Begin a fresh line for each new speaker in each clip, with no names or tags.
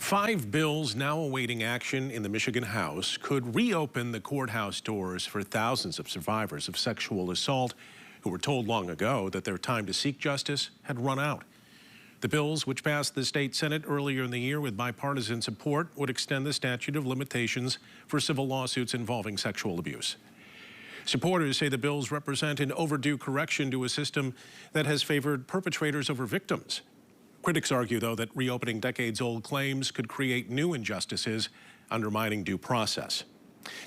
5 bills now awaiting action in the Michigan House could reopen the courthouse doors for thousands of survivors of sexual assault who were told long ago that their time to seek justice had run out. The bills, which passed the state Senate earlier in the year with bipartisan support, would extend the statute of limitations for civil lawsuits involving sexual abuse. Supporters say the bills represent an overdue correction to a system that has favored perpetrators over victims. Critics argue, though, that reopening decades-old claims could create new injustices, undermining due process.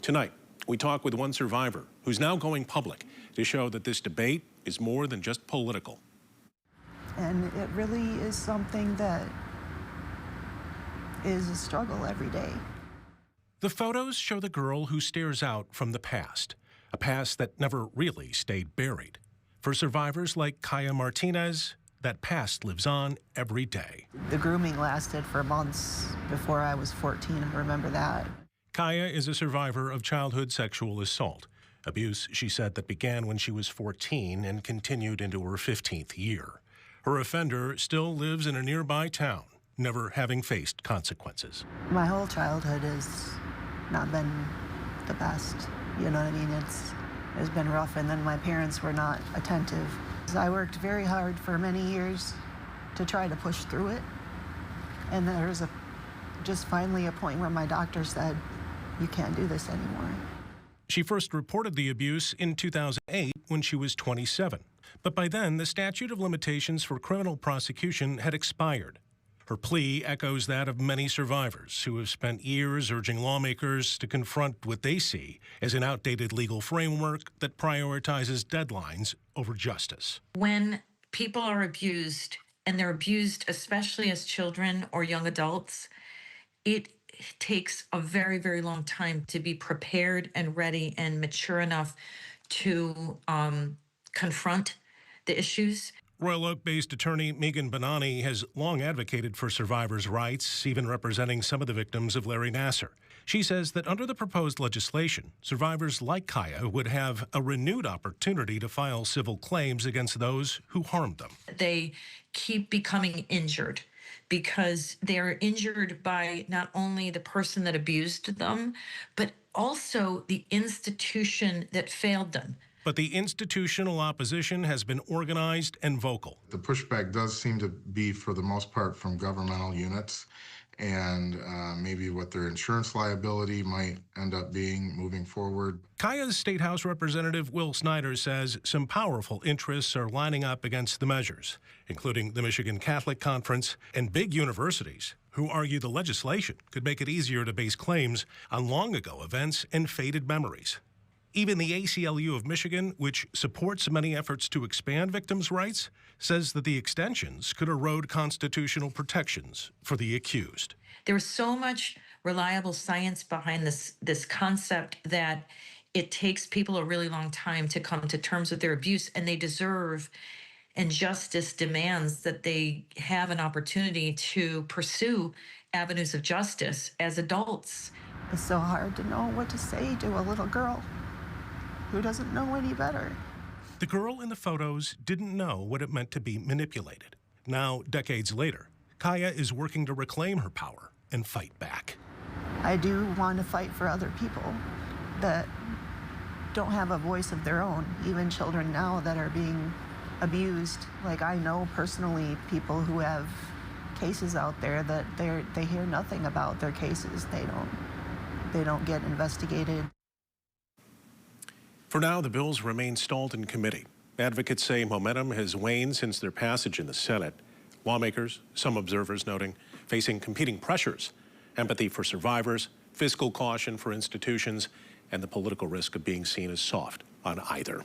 Tonight, we talk with one survivor who's now going public to show that this debate is more than just political.
And it really is something that is a struggle every day.
The photos show the girl who stares out from the past, a past that never really stayed buried. For survivors like Kaya Martinez, that past lives on every day.
The grooming lasted for months before I was 14, I remember that.
Kaya is a survivor of childhood sexual assault, abuse, she said, that began when she was 14 and continued into her 15th year. Her offender still lives in a nearby town, never having faced consequences.
My whole childhood has not been the best, you know what I mean? It's been rough, and then my parents were not attentive. I worked very hard for many years to try to push through it, and there was just finally a point where my doctor said, "You can't do this anymore."
She first reported the abuse in 2008 when she was 27. But by then, the statute of limitations for criminal prosecution had expired. Her plea echoes that of many survivors who have spent years urging lawmakers to confront what they see as an outdated legal framework that prioritizes deadlines over justice.
When people are abused, and they're abused especially as children or young adults, it takes a very, very long time to be prepared and ready and mature enough to confront the issues.
Royal Oak-based attorney Megan Bonani has long advocated for survivors' rights, even representing some of the victims of Larry Nassar. She says that under the proposed legislation, survivors like Kaya would have a renewed opportunity to file civil claims against those who harmed them.
They keep becoming injured because they're injured by not only the person that abused them, but also the institution that failed them.
But the institutional opposition has been organized and vocal.
The pushback does seem to be, for the most part, from governmental units and maybe what their insurance liability might end up being moving forward.
Kaya's State House Representative Will Snyder says some powerful interests are lining up against the measures, including the Michigan Catholic Conference and big universities, who argue the legislation could make it easier to base claims on long-ago events and faded memories. Even the ACLU of Michigan, which supports many efforts to expand victims' rights, says that the extensions could erode constitutional protections for the accused.
There's so much reliable science behind this concept that it takes people a really long time to come to terms with their abuse, and they deserve, and justice demands that they have an opportunity to pursue avenues of justice as adults.
It's so hard to know what to say to a little girl who doesn't know any better.
The girl in the photos didn't know what it meant to be manipulated. Now, decades later, Kaya is working to reclaim her power and fight back.
I do want to fight for other people that don't have a voice of their own, even children now that are being abused. Like, I know personally people who have cases out there that they hear nothing about their cases. They don't get investigated.
For now, the bills remain stalled in committee. Advocates say momentum has waned since their passage in the Senate. Lawmakers, some observers noting, facing competing pressures: empathy for survivors, fiscal caution for institutions, and the political risk of being seen as soft on either.